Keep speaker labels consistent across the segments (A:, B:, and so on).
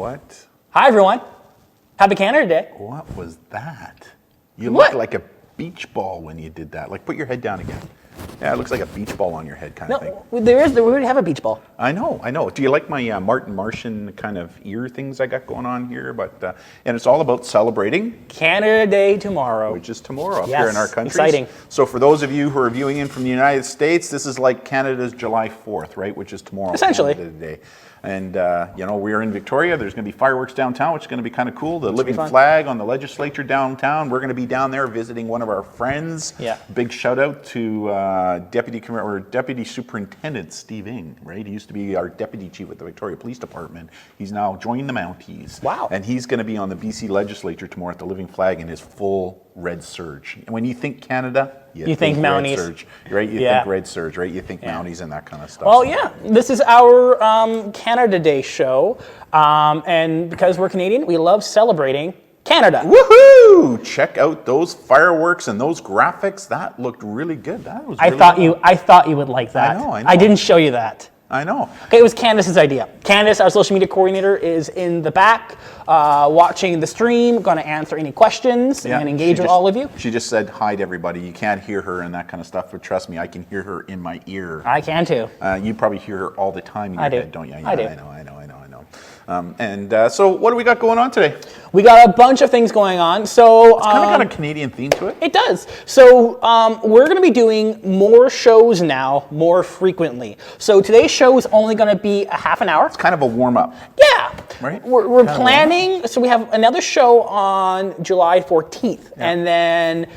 A: What?
B: Hi, everyone. Happy Canada Day.
A: What was that? You looked like a beach ball when you did that. Like, put your head down again. Yeah, it looks like a beach ball on your head kind of thing.
B: We already have a beach ball.
A: I know. Do you like my Martin Martian kind of ear things I got going on here? But and it's all about celebrating
B: Canada Day tomorrow.
A: Which is tomorrow up here in our country.
B: Exciting.
A: So for those of you who are viewing in from the United States, this is like Canada's July 4th, right? Which is tomorrow.
B: Essentially.
A: Canada Day. And, we're in Victoria. There's going to be fireworks downtown, which is going to be kind of cool. The living flag on the legislature downtown. We're going to be down there visiting one of our friends.
B: Yeah.
A: Big shout out to Deputy Superintendent Steve Ing, right? He used to be our deputy chief with the Victoria Police Department. He's now joined the Mounties.
B: Wow.
A: And he's going to be on the BC legislature tomorrow at the living flag in his full red surge. And when you think Canada, you think
B: Mounties.
A: Red surge, right? You think red surge, right? You think Mounties and that kind of stuff.
B: Well, yeah. This is our Canada Day show. And because we're Canadian, we love celebrating Canada.
A: Woohoo! Check out those fireworks and those graphics. That looked really good. That was really
B: I thought you would like that.
A: I know.
B: I didn't show you that.
A: I know.
B: Okay, it was Candace's idea. Candace, our social media coordinator, is in the back watching the stream, going to answer any questions and engage with all of you.
A: She just said hi to everybody. You can't hear her and that kind of stuff, but trust me, I can hear her in my ear.
B: I can too.
A: You probably hear her all the time in your head, don't you? Yeah,
B: I do.
A: I know. So what do we got going on today?
B: We got a bunch of things going on. So
A: it's kind of got a Canadian theme to it.
B: It does. So we're going to be doing more shows now, more frequently. So today's show is only going to be a half an hour.
A: It's kind of a warm up.
B: Yeah.
A: Right?
B: We're planning. So we have another show on July 14th. Yeah. And then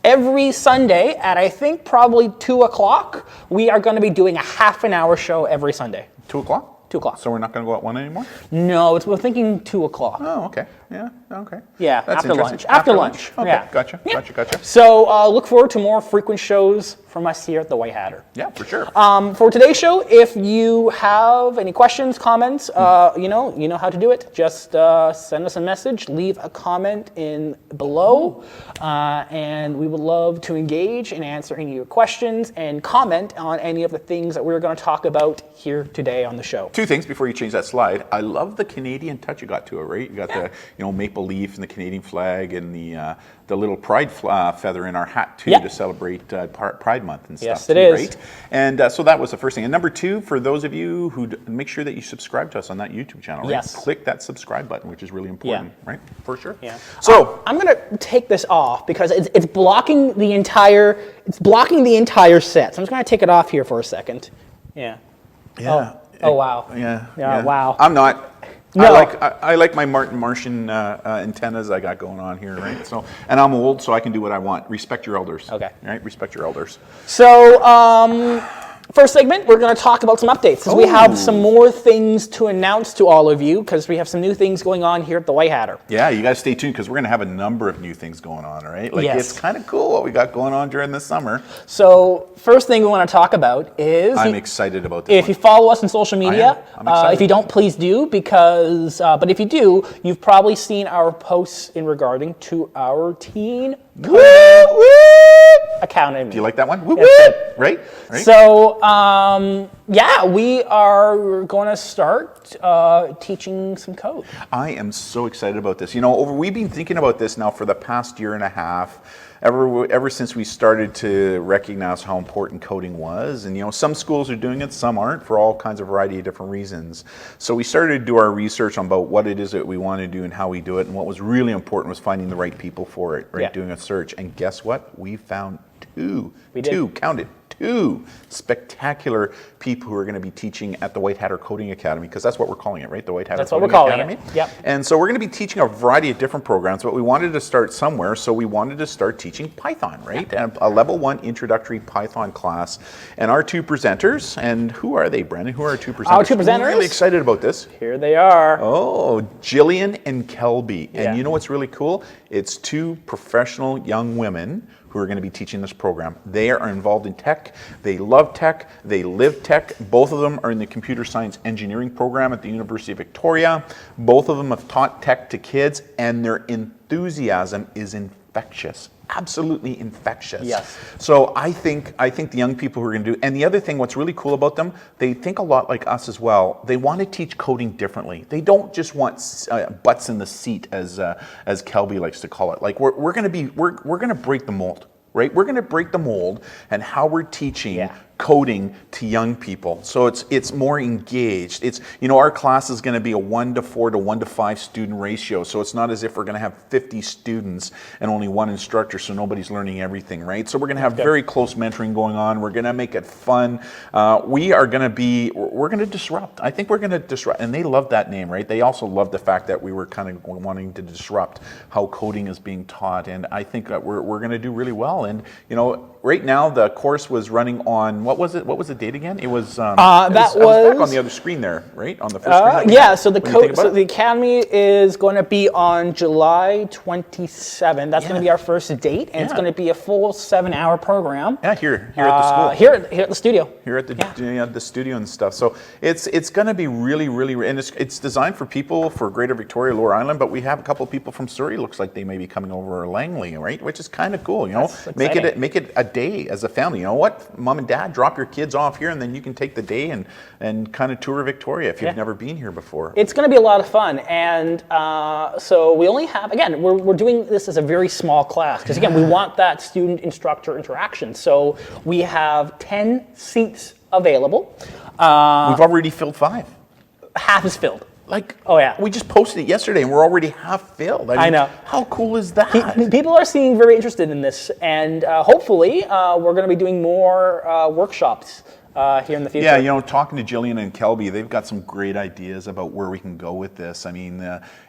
B: every Sunday at, I think, probably 2 o'clock, we are going to be doing a half an hour show every Sunday.
A: 2 o'clock?
B: 2 o'clock.
A: So we're not going to go at 1 anymore?
B: No, we're thinking 2 o'clock.
A: Oh, okay. Yeah, okay.
B: Yeah,
A: that's
B: after lunch. After lunch.
A: Okay,
B: yeah.
A: Gotcha.
B: So look forward to more frequent shows from us here at the White Hatter.
A: Yeah, for sure.
B: For today's show, if you have any questions, comments, you know how to do it. Just send us a message, leave a comment in below, and we would love to engage and answer any of your questions and comment on any of the things that we're going to talk about here today on the show.
A: 2 things before you change that slide. I love the Canadian touch you got to it, right? You got the maple leaf and the Canadian flag and the little pride feather in our hat too to celebrate Pride Month and stuff.
B: Yes, it is.
A: Right? And so that was the first thing. And number 2, for those of you who make sure that you subscribe to us on that YouTube channel. Right?
B: Yes.
A: Click that subscribe button, which is really important, right? For sure.
B: Yeah.
A: So
B: I'm gonna take this off because it's blocking the entire set. So I'm just gonna take it off here for a second. Yeah.
A: Yeah.
B: Oh wow.
A: Yeah.
B: Wow.
A: I'm not.
B: No.
A: I like my Martin Martian antennas I got going on here, right? So, and I'm old, so I can do what I want. Respect your elders.
B: Okay.
A: Right? Respect your elders.
B: So, first segment, we're going to talk about some updates because we have some more things to announce to all of you because we have some new things going on here at the White Hatter.
A: Yeah, you got to stay tuned because we're going to have a number of new things going on, all right? It's kind of cool what we got going on during the summer.
B: So, first thing we want to talk about is...
A: I'm excited about this
B: If you follow us on social media, if you don't, please do because... but if you do, you've probably seen our posts in regarding to our teen... Accounting.
A: Do you like that one? Woo, right?
B: So, we are going to start teaching some code.
A: I am so excited about this. We've been thinking about this now for the past year and a half, ever since we started to recognize how important coding was. And, some schools are doing it, some aren't, for all kinds of variety of different reasons. So we started to do our research on about what it is that we want to do and how we do it. And what was really important was finding the right people for it, right? Yeah. Doing a search. And guess what? We found two spectacular people who are going to be teaching at the White Hatter Coding Academy, because that's what we're calling it, right? The White Hatter Coding Academy. That's what we're calling it. Yep. And so we're going to be teaching a variety of different programs, but we wanted to start somewhere, so we wanted to start teaching Python, right? And a level 1 introductory Python class. And our 2 presenters, and who are they, Brendan? Who are our 2 presenters?
B: Our 2 presenters?
A: I'm really excited about this.
B: Here they are.
A: Oh, Jillian and Kelby.
B: Yeah.
A: And you know what's really cool? It's 2 professional young women who are going to be teaching this program. They are involved in tech. They love tech. They live tech. Both of them are in the computer science engineering program at the University of Victoria. Both of them have taught tech to kids, and their enthusiasm is infectious. infectious. Absolutely infectious.
B: Yes.
A: So I think the young people who are going to do, and the other thing, what's really cool about them, they think a lot like us as well. They want to teach coding differently. They don't just want butts in the seat, as Kelby likes to call it. Like we're going to break the mold, right? We're going to break the mold and how we're teaching coding to young people. So it's more engaged. It's, our class is going to be a 1-to-4 to 1-to-5 student ratio. So it's not as if we're going to have 50 students and only one instructor, so nobody's learning everything, right? So we're going to have very close mentoring going on. We're going to make it fun. We're going to disrupt. I think we're going to disrupt. And they love that name, right? They also love the fact that we were kind of wanting to disrupt how coding is being taught. And I think that we're going to do really well. And, right now the course was running on, what was it? What was the date again? It was, I was back on the other screen there, right? On the first screen.
B: Yeah, so the Academy is going to be on July 27th. That's going to be our first date, and it's going to be a full 7-hour program.
A: Yeah, here at the school.
B: Here at the studio.
A: Here at the studio and stuff. So it's going to be really, really, and it's designed for people for Greater Victoria, Lower Island, but we have a couple of people from Surrey. Looks like they may be coming over, or Langley, right? Which is kind of cool. Make it a day as a family. You know what, Mom and Dad, drop your kids off here, and then you can take the day and kind of tour Victoria if you've never been here before.
B: It's going to be a lot of fun, and so we only have, again, we're doing this as a very small class because again, we want that student-instructor interaction. So we have 10 seats available.
A: We've already filled 5.
B: Half is filled.
A: Oh yeah, we just posted it yesterday, and we're already half filled. I
B: know.
A: How cool is that?
B: People are seeming very interested in this, and hopefully, we're going to be doing more workshops here in the future.
A: Yeah, talking to Jillian and Kelby, they've got some great ideas about where we can go with this. I mean,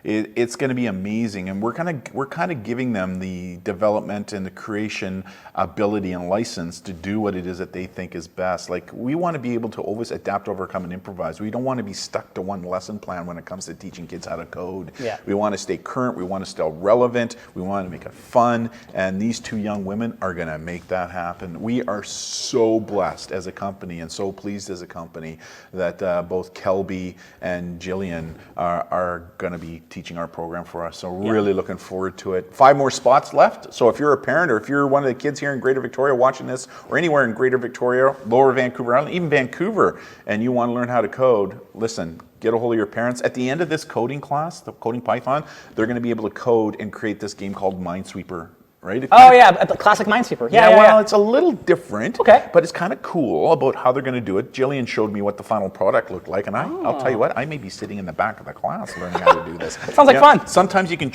A: it's going to be amazing, and we're kind of giving them the development and the creation ability and license to do what it is that they think is best. Like, we want to be able to always adapt, overcome, and improvise. We don't want to be stuck to one lesson plan when it comes to teaching kids how to code.
B: Yeah.
A: We want to stay current. We want to stay relevant. We want to make it fun, and these 2 young women are going to make that happen. We are so blessed as a company and so pleased as a company that both Kelby and Jillian are going to be teaching our program for us. So really looking forward to it. 5 more spots left. So if you're a parent, or if you're one of the kids here in Greater Victoria watching this, or anywhere in Greater Victoria, Lower Vancouver Island, even Vancouver, and you want to learn how to code, listen, get a hold of your parents. At the end of this coding class, the Coding Python, they're going to be able to code and create this game called Minesweeper. Right?
B: The classic Minesweeper. Yeah.
A: It's a little different, but it's kind of cool about how they're going to do it. Jillian showed me what the final product looked like, and I'll tell you what, I may be sitting in the back of the class learning how to do this.
B: Sounds like fun.
A: Sometimes you can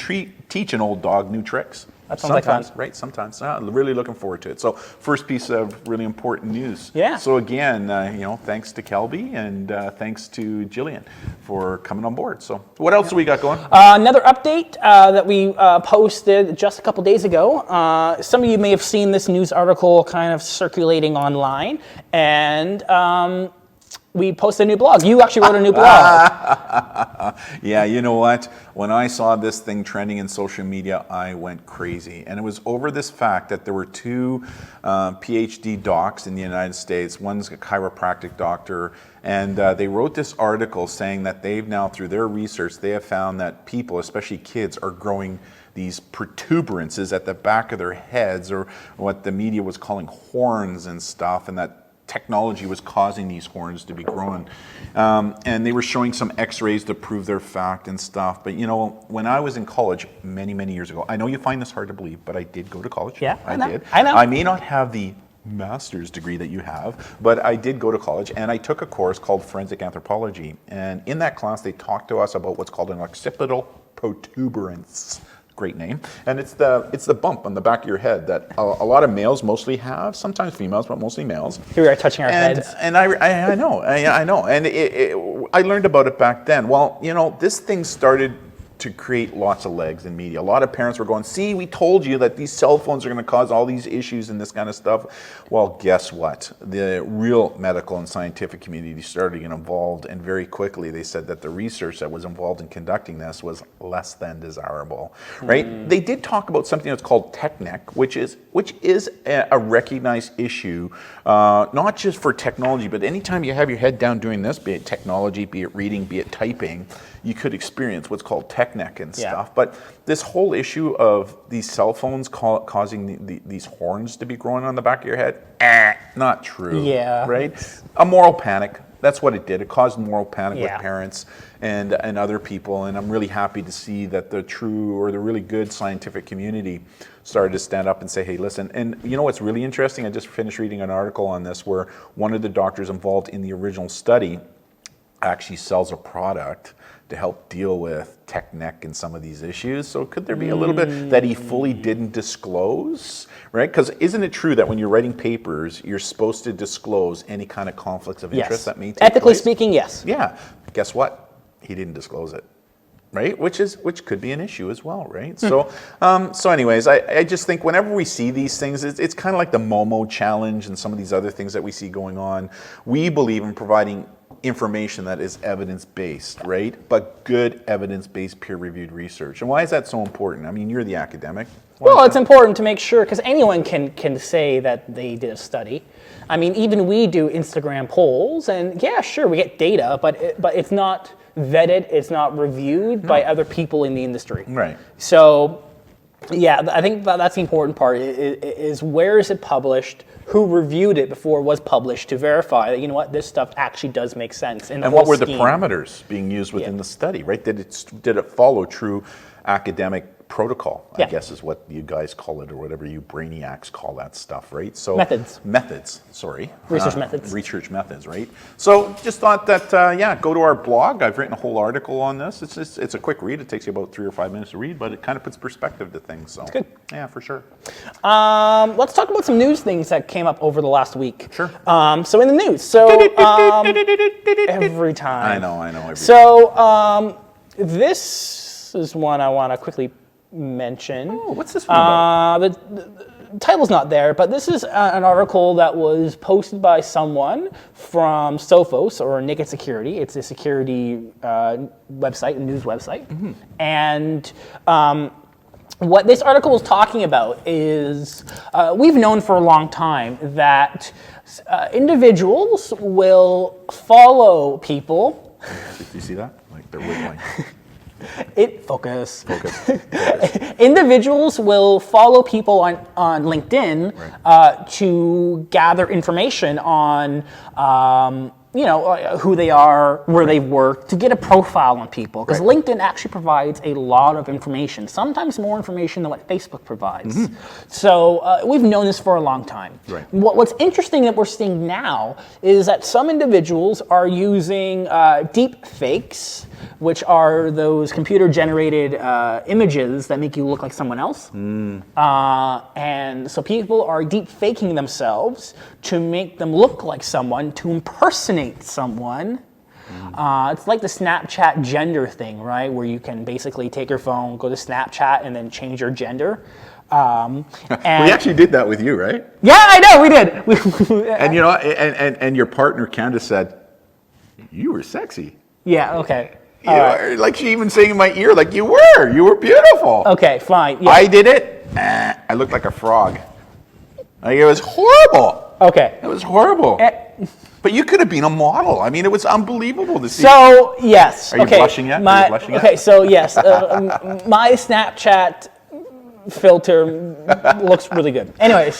A: teach an old dog new tricks.
B: That sounds like fun.
A: Right, sometimes. Really looking forward to it. So first piece of really important news.
B: Yeah.
A: So again, thanks to Kelby and thanks to Jillian for coming on board. So what else do we got going?
B: Another update that we posted just a couple days ago. Some of you may have seen this news article kind of circulating online, and we posted a new blog. You actually wrote a new blog.
A: Yeah, you know what? When I saw this thing trending in social media, I went crazy. And it was over this fact that there were 2 PhD docs in the United States. One's a chiropractic doctor, and they wrote this article saying that they've now, through their research, they have found that people, especially kids, are growing these protuberances at the back of their heads, or what the media was calling horns and stuff, and that technology was causing these horns to be grown. And they were showing some x-rays to prove their fact and stuff. But when I was in college many, many years ago, I know you find this hard to believe, but I did go to college.
B: Yeah,
A: I did.
B: I know.
A: I may not have the master's degree that you have, but I did go to college, and I took a course called Forensic Anthropology. And in that class, they talked to us about what's called an occipital protuberance. Great name. And it's the bump on the back of your head that a lot of males mostly have, sometimes females, but mostly males.
B: Here we are touching our heads.
A: And I know. And I learned about it back then. Well, this thing started to create lots of legs in media. A lot of parents were going, see, we told you that these cell phones are going to cause all these issues and this kind of stuff. Well, guess what? The real medical and scientific community started getting involved, and very quickly they said that the research that was involved in conducting this was less than desirable, right? They did talk about something that's called tech neck, which is a recognized issue, not just for technology, but anytime you have your head down doing this, be it technology, be it reading, be it typing, you could experience what's called tech neck and stuff. But this whole issue of these cell phones causing these horns to be growing on the back of your head, not true.
B: Yeah.
A: Right? A moral panic. That's what it did. It caused moral panic with
B: Yeah.
A: parents and other people. And I'm really happy to see that the true or the really good scientific community started to stand up and say, hey, listen. And you know what's really interesting? I just finished reading an article on this where one of the doctors involved in the original study actually sells a product to help deal with tech neck and some of these issues. So could there be a little bit that he fully didn't disclose, right? Because isn't it true that when you're writing papers, you're supposed to disclose any kind of conflicts of interest that may take
B: Ethically
A: place?
B: speaking, yes.
A: Yeah. Guess what? He didn't disclose it. Right, which could be an issue as well, right? So, anyways, I just think whenever we see these things, it's kind of like the Momo challenge and some of these other things that we see going on. We believe in providing information that is evidence-based, right? But good evidence-based, peer-reviewed research. And why is that so important? I mean, you're the academic.
B: Well, it's important to make sure, because anyone can say that they did a study. I mean, even we do Instagram polls, and yeah, sure, we get data, but it's not vetted, it's not reviewed by other people in the industry.
A: Right.
B: So, yeah, I think that's the important part, is where is it published, who reviewed it before it was published to verify that, you know what, this stuff actually does make sense. And
A: what were the parameters being used within the study, right? Did it follow true academic protocol, I guess is what you guys call it, or whatever you brainiacs call that stuff, right? So Methods, sorry. Research methods, right? So just thought that, go to our blog. I've written a whole article on this. It's a quick read. It takes you about 3 or 5 minutes to read, but it kind of puts perspective to things. So
B: it's good.
A: Yeah, for sure.
B: Let's talk about some news things that came up over the last week.
A: Sure.
B: So in the news, every time.
A: I know. Every
B: So this is one I want to quickly mention.
A: Oh, what's this one about?
B: The title's not there, but this is an article that was posted by someone from Sophos, or Naked Security. It's a security website, a news website. Mm-hmm. And what this article is talking about is we've known for a long time that individuals will follow people.
A: Did you see that? Like they're wiggling.
B: Focus. Individuals will follow people on LinkedIn to gather information on who they are, where they've worked, to get a profile on people. Because LinkedIn actually provides a lot of information, sometimes more information than what Facebook provides. Mm-hmm. So we've known this for a long time.
A: Right.
B: What's interesting that we're seeing now is that some individuals are using deep fakes, which are those computer-generated images that make you look like someone else. And so people are deep faking themselves to make them look like someone, to impersonate someone. It's like the Snapchat gender thing, right? Where you can basically take your phone, go to Snapchat, and then change your gender.
A: And we actually did that with you, right?
B: Yeah, I know, we did.
A: And and your partner Candace said, "You were sexy."
B: Yeah. Okay.
A: Like she even saying in my ear, like you were beautiful.
B: Okay, fine. Yeah.
A: I did it. I looked like a frog. Like it was horrible.
B: Okay.
A: It was horrible. But you could have been a model. I mean, it was unbelievable to see.
B: So yes.
A: Are you blushing yet?
B: Okay. So yes, my Snapchat filter looks really good. Anyways.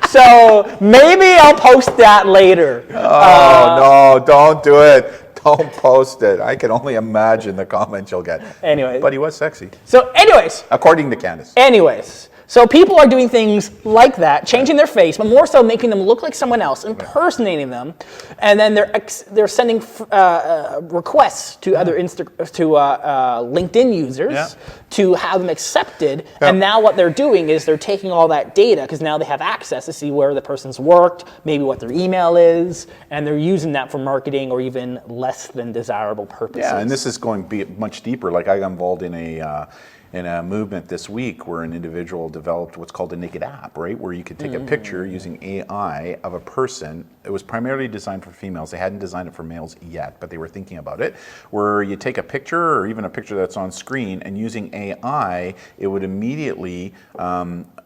B: So maybe I'll post that later.
A: Oh no! Don't do it. Don't post it. I can only imagine the comments you'll get.
B: Anyways.
A: But he was sexy.
B: So anyways.
A: According to Candace.
B: Anyways. So people are doing things like that, changing their face, but more so making them look like someone else, impersonating them, and then they're sending requests to other LinkedIn users to have them accepted. Yeah. And now what they're doing is they're taking all that data, because now they have access to see where the person's worked, maybe what their email is, and they're using that for marketing or even less than desirable purposes.
A: Yeah, and this is going much deeper. Like I got involved in a movement this week where an individual developed what's called a naked app, right? Where you could take a picture using AI of a person. It was primarily designed for females. They hadn't designed it for males yet, but they were thinking about it. Where you take a picture, or even a picture that's on screen, and using AI, it would immediately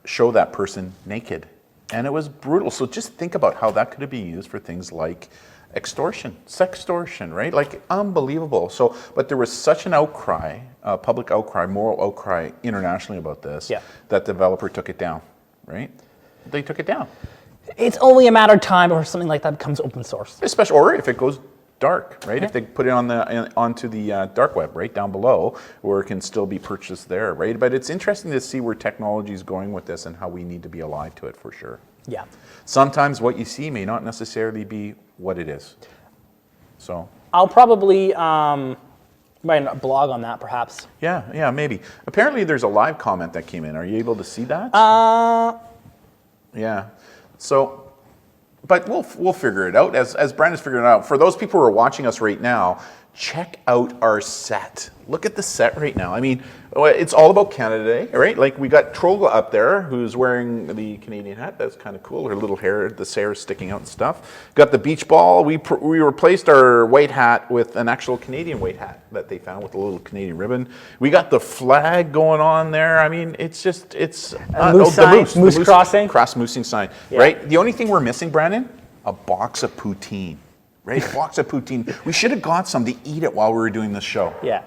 A: show that person naked. And it was brutal. So just think about how that could have been used for things like extortion, sextortion, right? Like unbelievable. So, but there was such an outcry, public outcry, moral outcry internationally about this, that the developer took it down, right? They took it down.
B: It's only a matter of time before something like that becomes open source.
A: Especially, or if it goes dark, right? If they put it onto the dark web, right down below, where it can still be purchased there, right? But it's interesting to see where technology is going with this and how we need to be alive to it for sure.
B: Yeah.
A: Sometimes what you see may not necessarily be what it is. So
B: I'll probably write a blog on that, perhaps.
A: yeah, maybe. Apparently, there's a live comment that came in. Are you able to see that? Yeah. So, but we'll figure it out as Brandon's figuring it out. For those people who are watching us right now, check out our set. Look at the set right now. I mean, it's all about Canada Day, right? Like we got Troga up there who's wearing the Canadian hat. That's kind of cool. Her little hair, the hair is sticking out and stuff. Got the beach ball. We replaced our white hat with an actual Canadian white hat that they found with a little Canadian ribbon. We got the flag going on there. I mean, it's just,
B: the moose crossing.
A: Cross moosing sign, right? The only thing we're missing, Brandon, a box of poutine. Right, a box of poutine. We should have got some to eat it while we were doing this show. Yeah.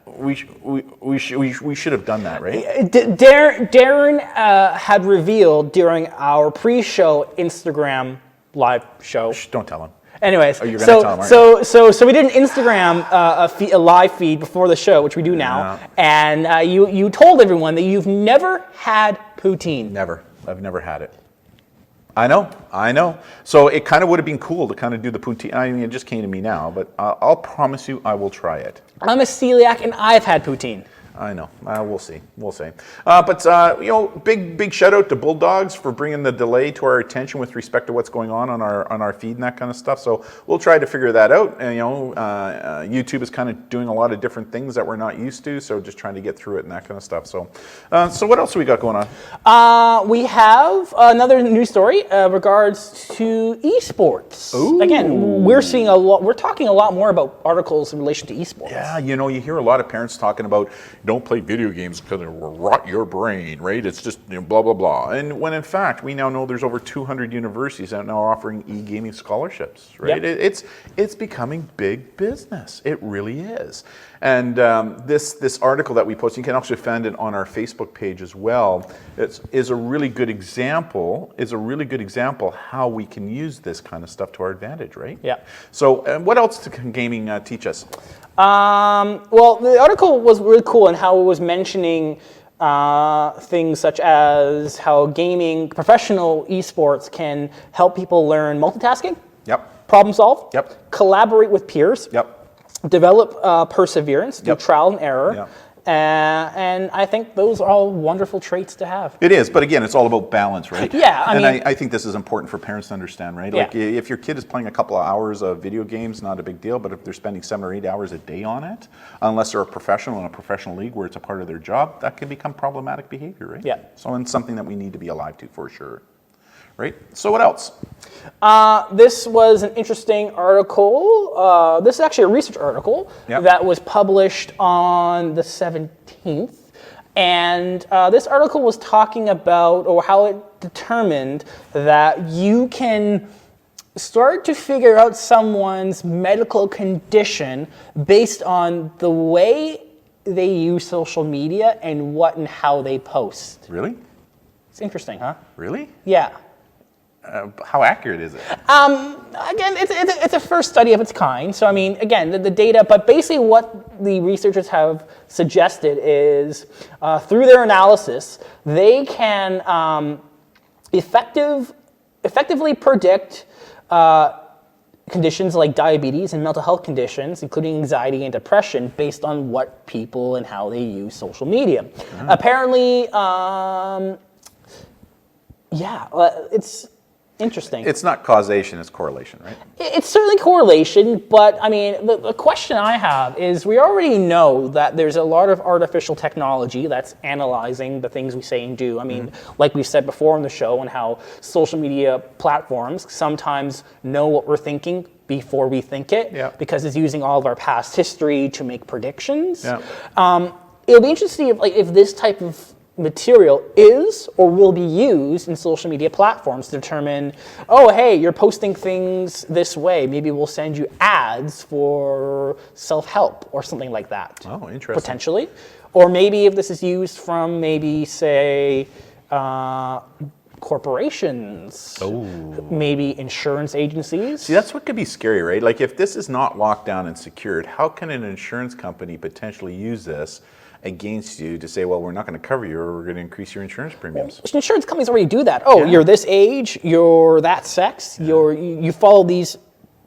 A: We should have done that, right?
B: Darren had revealed during our pre-show Instagram live show.
A: Shh, don't tell him.
B: Anyways,
A: you're gonna tell him, aren't
B: so we did an Instagram a live feed before the show, which we do now, and you told everyone that you've never had poutine.
A: Never. I've never had it. I know. So it kind of would have been cool to kind of do the poutine. I mean, it just came to me now, but I'll promise you I will try it.
B: I'm a celiac and I've had poutine.
A: I know. We'll see. But big shout out to Bulldogs for bringing the delay to our attention with respect to what's going on our feed and that kind of stuff. So we'll try to figure that out. And YouTube is kind of doing a lot of different things that we're not used to. So just trying to get through it and that kind of stuff. So what else do we got going
B: on? We have another news story regards to esports.
A: Ooh.
B: Again, we're seeing a lot. We're talking a lot more about articles in relation to esports.
A: Yeah, you hear a lot of parents talking about don't play video games because it will rot your brain, right? It's just blah, blah, blah. And when in fact, we now know there's over 200 universities that are now offering e-gaming scholarships, right? Yep. It's becoming big business. It really is. And this article that we posted, you can actually find it on our Facebook page as well. Is a really good example how we can use this kind of stuff to our advantage, right?
B: Yeah.
A: So what else can gaming teach us?
B: Well, the article was really cool in how it was mentioning things such as how professional esports can help people learn multitasking, problem solve, collaborate with peers, develop perseverance through trial and error. And I think those are all wonderful traits to have.
A: It is, but again, it's all about balance, right?
B: Yeah,
A: I think this is important for parents to understand, right? Like if your kid is playing a couple of hours of video games, not a big deal, but if they're spending 7 or 8 hours a day on it, unless they're a professional in a professional league where it's a part of their job, that can become problematic behavior, right?
B: Yeah.
A: So it's something that we need to be alive to for sure. Right? So what else?
B: This was an interesting article. This is actually a research article that was published on the 17th. And this article was talking about how it determined that you can start to figure out someone's medical condition based on the way they use social media and what and how they post.
A: Really?
B: It's interesting, huh?
A: Really?
B: Yeah.
A: How accurate is it?
B: Again, it's a first study of its kind. So, I mean, again, the data, but basically what the researchers have suggested is through their analysis, they can effectively predict conditions like diabetes and mental health conditions, including anxiety and depression, based on what people and how they use social media. Apparently, it's interesting.
A: It's not causation, it's correlation, right?
B: It's certainly correlation, but I mean, the question I have is we already know that there's a lot of artificial technology that's analyzing the things we say and do. I mean, like we said before on the show, and how social media platforms sometimes know what we're thinking before we think it, because it's using all of our past history to make predictions. It'll be interesting if this type of material is or will be used in social media platforms to determine, oh, hey, you're posting things this way. Maybe we'll send you ads for self-help or something like that.
A: Oh, interesting.
B: Potentially. Or maybe if this is used from maybe, say, corporations, maybe insurance agencies.
A: See, that's what could be scary, right? Like if this is not locked down and secured, how can an insurance company potentially use this against you to say, well, we're not going to cover you or we're going to increase your insurance premiums?
B: Insurance companies already do that. Oh, you're this age, you're that sex, you follow these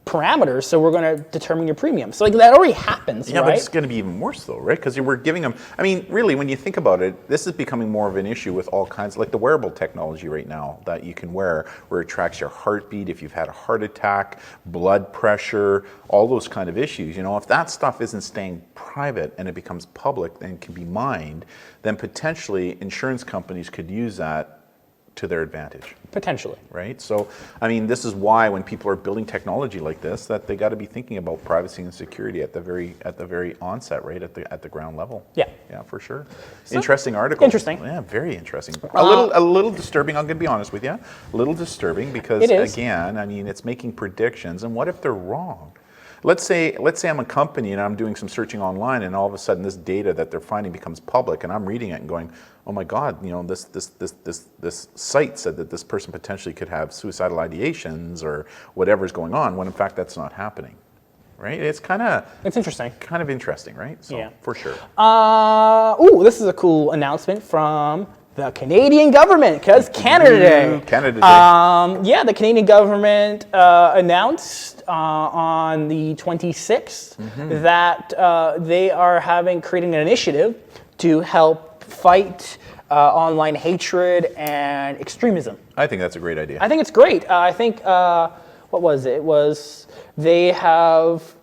B: parameters, so we're going to determine your premium. So like that already happens,
A: yeah,
B: right?
A: but it's going to be even worse though, right? Because we're giving them, I mean, really, when you think about it, this is becoming more of an issue with all kinds, like the wearable technology right now that you can wear, where it tracks your heartbeat, if you've had a heart attack, blood pressure, all those kind of issues. You know, if that stuff isn't staying private and it becomes public and can be mined, then potentially insurance companies could use that to their advantage.
B: Potentially.
A: Right? So, I mean, this is why when people are building technology like this, that they got to be thinking about privacy and security at the very onset, right? At the ground level.
B: Yeah.
A: Yeah, for sure. So, interesting article.
B: Interesting.
A: Yeah, very interesting. A little disturbing, I'm going to be honest with you. A little disturbing because, again, I mean, it's making predictions, and what if they're wrong? Let's say I'm a company and I'm doing some searching online, and all of a sudden this data that they're finding becomes public, and I'm reading it and going, oh my God, you know, this site said that this person potentially could have suicidal ideations or whatever's going on, when in fact that's not happening, right? It's
B: interesting.
A: Kind of interesting, right? So,
B: yeah,
A: for sure.
B: This is a cool announcement from the Canadian government, because Canada Day.
A: Canada Day.
B: Yeah, the Canadian government announced on the 26th that they are creating an initiative to help fight online hatred and extremism.
A: I think that's a great idea.
B: I think it's great. I think, what was it? It was, they have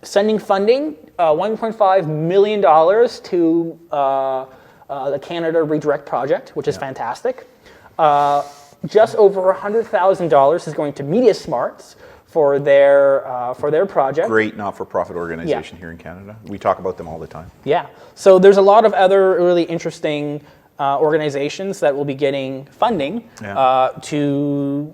B: sending funding, $1.5 million to the Canada Redirect Project, which is fantastic. Just over $100,000 is going to Media Smarts for their project.
A: Great not-for-profit organization here in Canada. We talk about them all the time.
B: Yeah. So there's a lot of other really interesting organizations that will be getting funding to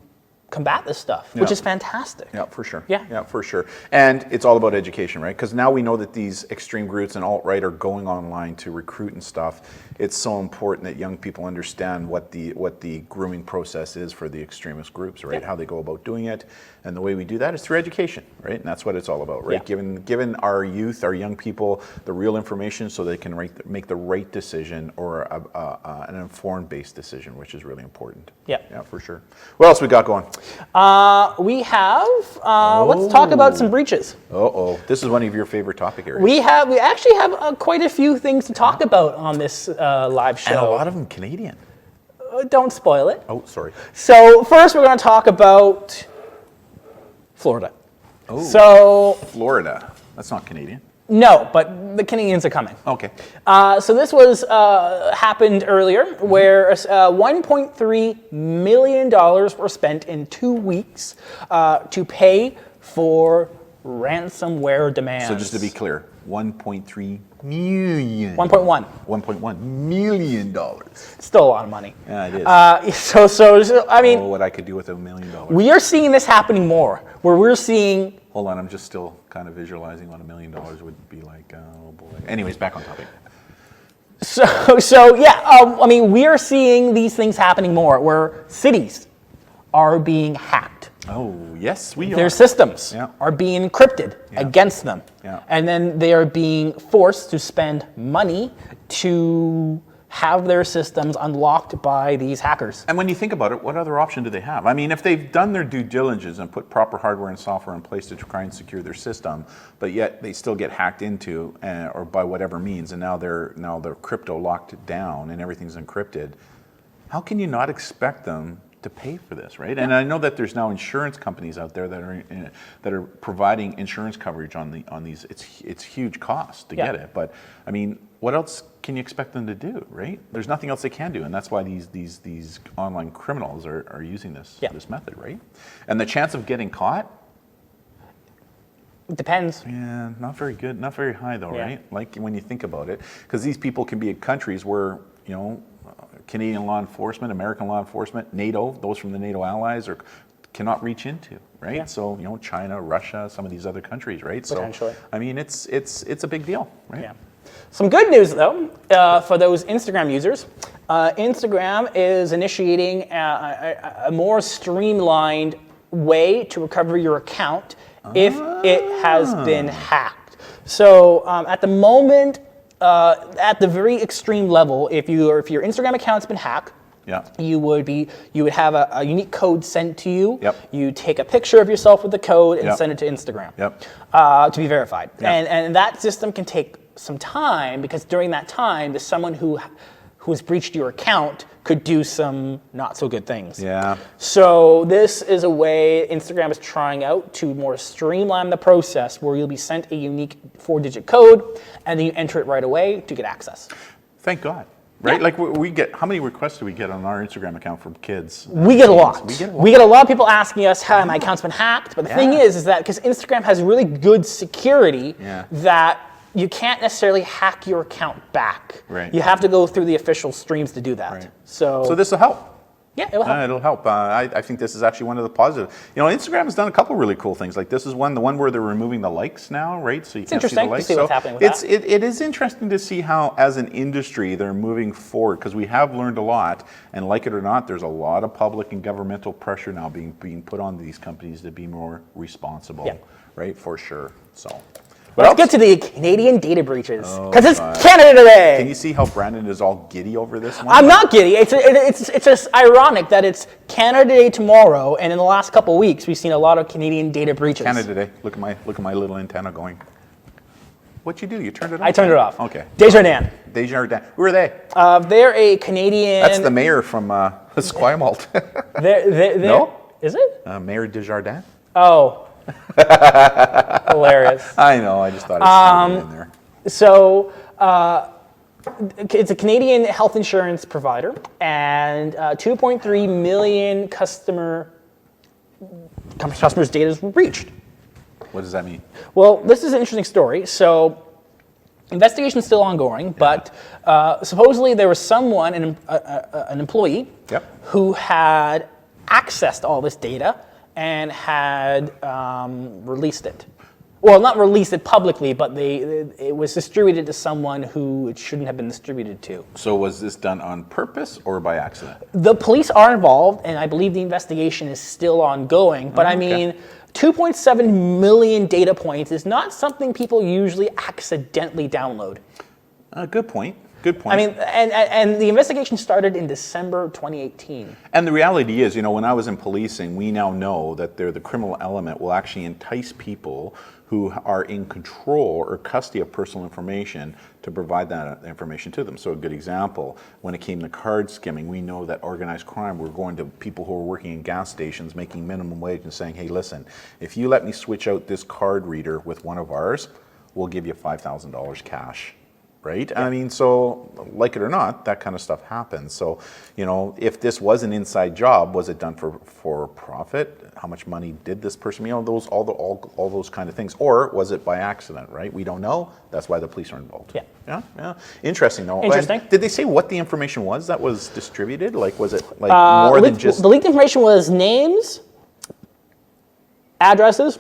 B: combat this stuff, which is fantastic.
A: Yeah, for sure.
B: Yeah,
A: for sure. And it's all about education, right? Because now we know that these extreme groups and alt-right are going online to recruit and stuff. It's so important that young people understand what the grooming process is for the extremist groups, right? How they go about doing it, and the way we do that is through education, right? And that's what it's all about, right? Giving our youth, our young people, the real information so they can make the right decision or an informed-based decision, which is really important. Yeah, for sure. What else we got going?
B: We have, let's talk about some breaches.
A: This is one of your favorite topic areas.
B: We actually have quite a few things to talk about on this live show.
A: And a lot of them Canadian.
B: Don't spoil it.
A: Oh, sorry.
B: So first we're going to talk about Florida.
A: Oh,
B: so
A: Florida. That's not Canadian.
B: No, but the Canadians are coming.
A: Okay.
B: So this was happened earlier, where $1.3 million were spent in 2 weeks to pay for ransomware demands.
A: So just to be clear, 1.3 million.
B: 1.1.
A: 1.1 million dollars.
B: Still a lot of money.
A: Yeah, it is.
B: So I mean,
A: what I could do with $1 million.
B: We are seeing this happening more, where we're seeing.
A: Hold on, I'm just still kind of visualizing what $1 million would be like. Oh boy. Anyways, back on topic.
B: So yeah, I mean, we are seeing these things happening more, where cities are being hacked.
A: Oh, yes, we are.
B: Their systems are being encrypted against them. And then they are being forced to spend money to have their systems unlocked by these hackers.
A: And when you think about it, what other option do they have? I mean, if they've done their due diligence and put proper hardware and software in place to try and secure their system, but yet they still get hacked into or by whatever means, and now they're crypto locked down and everything's encrypted, how can you not expect them to pay for this, right? And I know that there's now insurance companies out there that are providing insurance coverage on these. It's huge cost to get it, but I mean, what else can you expect them to do, right? There's nothing else they can do, and that's why these online criminals are using this method, right? And the chance of getting caught.
B: It depends.
A: Yeah, not very good, not very high though, right? Like when you think about it, because these people can be in countries where Canadian law enforcement, American law enforcement, NATO, those from the NATO allies cannot reach into, right?
B: Yeah.
A: So, China, Russia, some of these other countries, right?
B: Potentially.
A: So, I mean, it's a big deal, right?
B: Yeah. Some good news, though, for those Instagram users. Instagram is initiating a more streamlined way to recover your account if it has been hacked. So at the moment, at the very extreme level, if your Instagram account's been hacked,
A: Yeah.
B: you would have a unique code sent to you.
A: Yep.
B: You take a picture of yourself with the code and
A: Yep.
B: send it to Instagram.
A: Yep.
B: To be verified.
A: Yep.
B: And that system can take some time because during that time, there's someone who has breached your account could do some not so good things.
A: Yeah.
B: So this is a way Instagram is trying out to more streamline the process where you'll be sent a unique 4-digit code and then you enter it right away to get access.
A: Thank God. Right?
B: Yeah.
A: Like we get, how many requests do we get on our Instagram account from kids?
B: We get a lot.
A: We get a lot.
B: We get a lot of people asking us how my account's been hacked. But the thing
A: Yeah.
B: is that because Instagram has really good security
A: Yeah.
B: that you can't necessarily hack your account back.
A: Right.
B: You have to go through the official streams to do that.
A: Right.
B: So
A: this will help.
B: yeah, it'll help.
A: It'll help. I think this is actually one of the positive. Instagram has done a couple really cool things. Like this is the one where they're removing the likes now, right? So you can't see the
B: interesting to
A: likes.
B: see what's
A: So
B: happening with that.
A: it is interesting to see how, as an industry, they're moving forward because we have learned a lot. And like it or not, there's a lot of public and governmental pressure now being put on these companies to be more responsible,
B: Yeah.
A: right? For sure. So.
B: Let's get to the Canadian data breaches because it's
A: God.
B: Canada Day.
A: Can you see how Brandon is all giddy over this one?
B: I'm not giddy. It's just ironic that it's Canada Day tomorrow, and in the last couple of weeks, we've seen a lot of Canadian data breaches.
A: Canada Day. Look at my little antenna going. What'd you do? You turned it off?
B: I turned it off.
A: Okay.
B: Desjardins.
A: Desjardins. Who are they?
B: They're a Canadian.
A: That's the mayor from Esquimalt.
B: They're,
A: No?
B: Is it?
A: Mayor Desjardins.
B: Oh. Hilarious.
A: I know. I just thought I'd throw it in there.
B: So it's a Canadian health insurance provider, and 2.3 million customers' data was breached.
A: What does that mean?
B: Well, this is an interesting story. So, investigation is still ongoing, but supposedly there was someone, an employee,
A: Yep.
B: who had accessed all this data and had released it. Well, not released it publicly, but it was distributed to someone who it shouldn't have been distributed to.
A: So was this done on purpose or by accident?
B: The police are involved, and I believe the investigation is still ongoing. But I mean, 2.7 million data points is not something people usually accidentally download.
A: Good point. Good point.
B: I mean, and the investigation started in December 2018.
A: And the reality is, when I was in policing, we now know that the criminal element will actually entice people who are in control or custody of personal information to provide that information to them. So a good example, when it came to card skimming, we know that organized crime, we're going to people who are working in gas stations making minimum wage and saying, hey, listen, if you let me switch out this card reader with one of ours, we'll give you $5,000 cash. Right? Yeah. I mean, so like it or not, that kind of stuff happens. So, if this was an inside job, was it done for profit? How much money did this person? Those all those kind of things, or was it by accident? Right? We don't know. That's why the police are involved.
B: Yeah.
A: Yeah. Interesting, though.
B: Interesting.
A: And did they say what the information was that was distributed? Like, was it like more than just
B: the leaked information was names, addresses,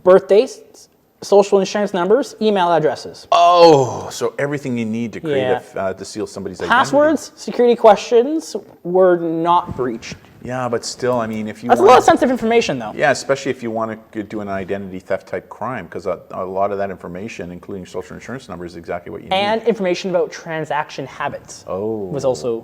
B: birthdays, social insurance numbers, email addresses.
A: Oh, so everything you need to create to seal somebody's identity.
B: Passwords, security questions were not breached.
A: Yeah, but still, I mean, if you
B: That's a lot of sensitive information, though.
A: Yeah, especially if you want to do an identity theft type crime, because a lot of that information, including social insurance number, is exactly what you need.
B: And information about transaction habits was also.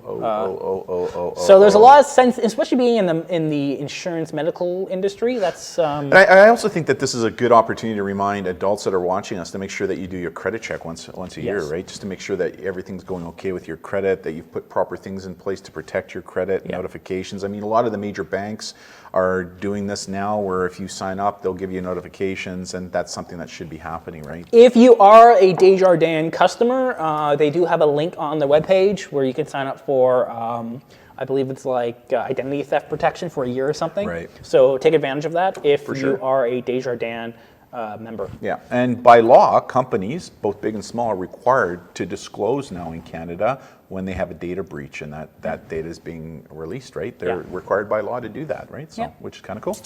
A: So
B: there's a lot of sense, especially being in the insurance medical industry. That's.
A: And I also think that this is a good opportunity to remind adults that are watching us to make sure that you do your credit check once a year, right? Just to make sure that everything's going okay with your credit, that you've put proper things in place to protect your credit, notifications. I mean, a lot of the major banks are doing this now, where if you sign up, they'll give you notifications, and that's something that should be happening, right?
B: If you are a Desjardins customer, they do have a link on their webpage where you can sign up for, I believe it's like identity theft protection for a year or something.
A: Right.
B: So take advantage of that if
A: For
B: you
A: sure.
B: are a Desjardins member.
A: Yeah, and by law, companies, both big and small, are required to disclose now in Canada when they have a data breach and that data is being released, right? They're required by law to do that, right? So, which is kind of cool.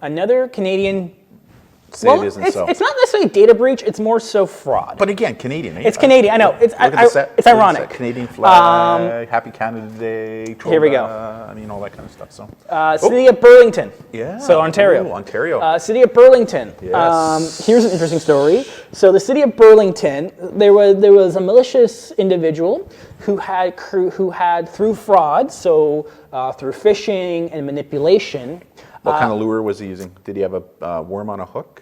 B: Another Canadian.
A: Say it isn't so.
B: It's not necessarily data breach. It's more so fraud.
A: But again, Canadian. Eh?
B: It's Canadian. I know. It's ironic.
A: Canadian flag, Happy Canada Day.
B: Here we go.
A: I mean, all that kind of stuff. So,
B: City of Burlington.
A: Yeah.
B: So Ontario.
A: Ooh, Ontario.
B: City of Burlington.
A: Yes.
B: Here's an interesting story. So the City of Burlington, there was a malicious individual who had through fraud, so through phishing and manipulation.
A: What kind of lure was he using? Did he have a worm on a hook?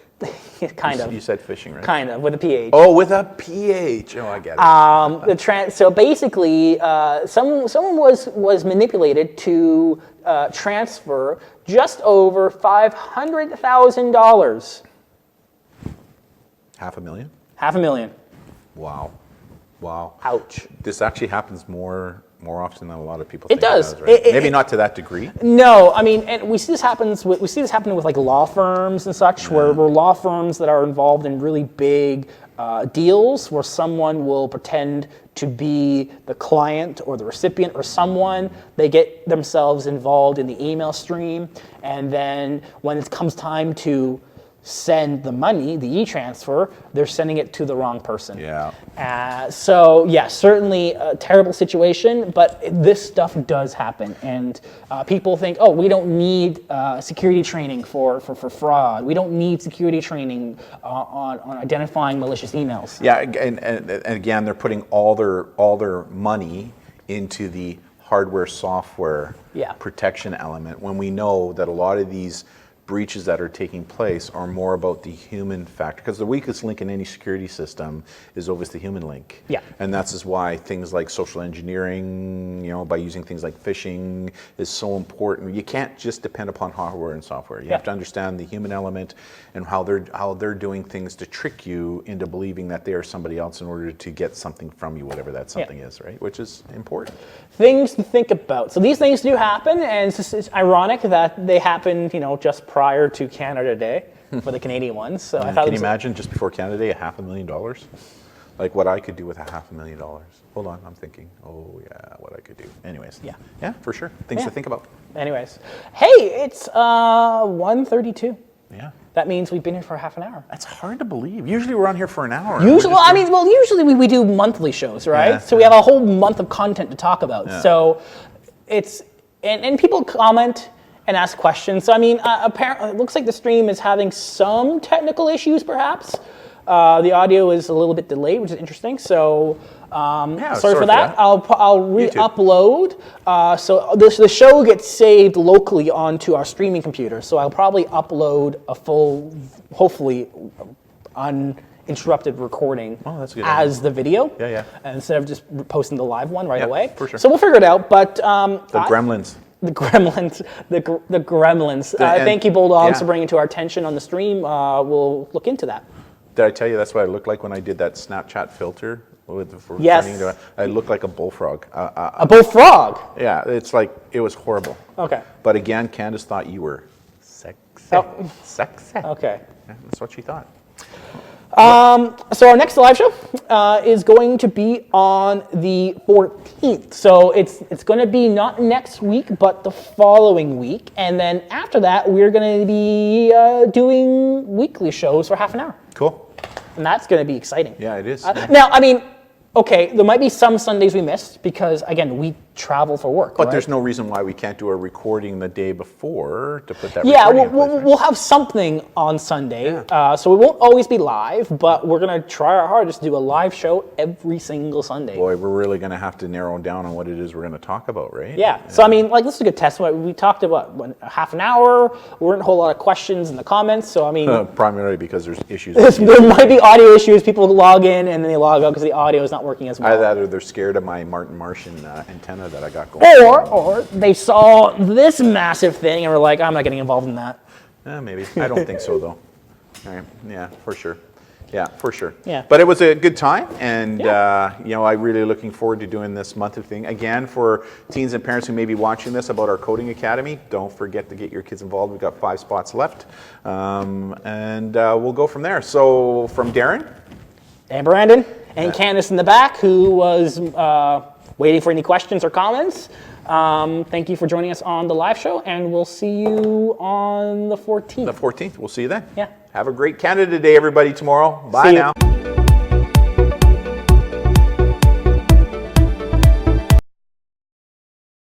B: Kind of.
A: You said fishing, right?
B: Kind of, with a PH.
A: Oh, with a PH. Oh, I get it.
B: So basically, someone was manipulated to transfer just over $500,000.
A: $500,000?
B: $500,000.
A: Wow.
B: Ouch.
A: This actually happens more often than a lot of people think
B: it does.
A: Right? Maybe not to that degree.
B: No, I mean, and we see this happening with like law firms and such, where law firms that are involved in really big deals, where someone will pretend to be the client or the recipient or someone, they get themselves involved in the email stream, and then when it comes time to send the money, the e-transfer, they're sending it to the wrong person.
A: Yeah.
B: So yeah, certainly a terrible situation, but this stuff does happen, and people think, oh, we don't need security training for fraud. We don't need security training on identifying malicious emails.
A: Yeah, and again, they're putting all their money into the hardware software protection element when we know that a lot of these breaches that are taking place are more about the human factor, because the weakest link in any security system is always the human link.
B: Yeah.
A: And that's is why things like social engineering, by using things like phishing, is so important. You can't just depend upon hardware and software. You have to understand the human element and how they're doing things to trick you into believing that they are somebody else in order to get something from you, whatever that something is, right? Which is important.
B: Things to think about. So these things do happen, and it's ironic that they happen, just prior to Canada Day for the Canadian ones. So I thought.
A: Can you imagine just before Canada Day, $500,000? Like what I could do with $500,000. Hold on, I'm thinking. Oh yeah, what I could do. Anyways. Yeah, for sure. Things to think about.
B: Anyways, hey, it's 1:32.
A: Yeah.
B: That means we've been here for half an hour.
A: That's hard to believe. Usually we're on here for an hour.
B: Usually we do monthly shows, right?
A: Yeah,
B: so we have a whole month of content to talk about.
A: Yeah.
B: So it's and people comment and ask questions. So apparently it looks like the stream is having some technical issues, perhaps. The audio is a little bit delayed, which is interesting. So sorry for that. I'll re-upload. So the show gets saved locally onto our streaming computer. So I'll probably upload a full, hopefully uninterrupted recording
A: that's a good
B: as
A: idea.
B: the video.
A: Yeah.
B: Instead of just posting the live one right away.
A: For sure.
B: So we'll figure it out. But
A: Gremlins.
B: The Gremlins. Thank you, Bulldogs, for bringing it to our attention on the stream. We'll look into that.
A: Did I tell you that's what I looked like when I did that Snapchat filter?
B: Yes.
A: I looked like a bullfrog.
B: A bullfrog?
A: Yeah, it was horrible.
B: Okay.
A: But again, Candace thought you were sexy. Sexy.
B: Okay.
A: Yeah, that's what she thought.
B: So our next live show is going to be on the 14th. So it's going to be not next week, but the following week. And then after that, we're going to be doing weekly shows for half an hour.
A: Cool.
B: And that's going to be exciting.
A: Yeah, it is.
B: Now, okay, there might be some Sundays we missed because, again, we travel for work.
A: But
B: right?
A: there's no reason why we can't do a recording the day before to put that.
B: Yeah,
A: recording in place, right?
B: we'll have something on Sunday, so we won't always be live, but we're gonna try our hardest to do a live show every single Sunday.
A: Boy, we're really gonna have to narrow down on what it is we're gonna talk about, right?
B: Yeah. So let's do a good test. We talked about half an hour. There weren't a whole lot of questions in the comments, so
A: primarily because there's issues.
B: There might be audio issues. People log in and then they log out because the audio is not working as well.
A: Either they're scared of my Martin Martian antenna that I got going.
B: Or they saw this massive thing and were like, I'm not getting involved in that.
A: Maybe. I don't think so, though. All right. Yeah, for sure. Yeah, for sure.
B: Yeah.
A: But it was a good time, and
B: Yeah.
A: you know, I'm really looking forward to doing this monthly thing again for teens and parents who may be watching this about our coding academy. Don't forget to get your kids involved. We've got 5 spots left, and we'll go from there. So from Darren
B: And Brandon and Candace in the back, who was waiting for any questions or comments. Thank you for joining us on the live show, and we'll see you on the 14th.
A: the 14th. We'll see you then.
B: Yeah.
A: Have a great Canada Day, everybody, tomorrow. Bye
B: See you.
A: now.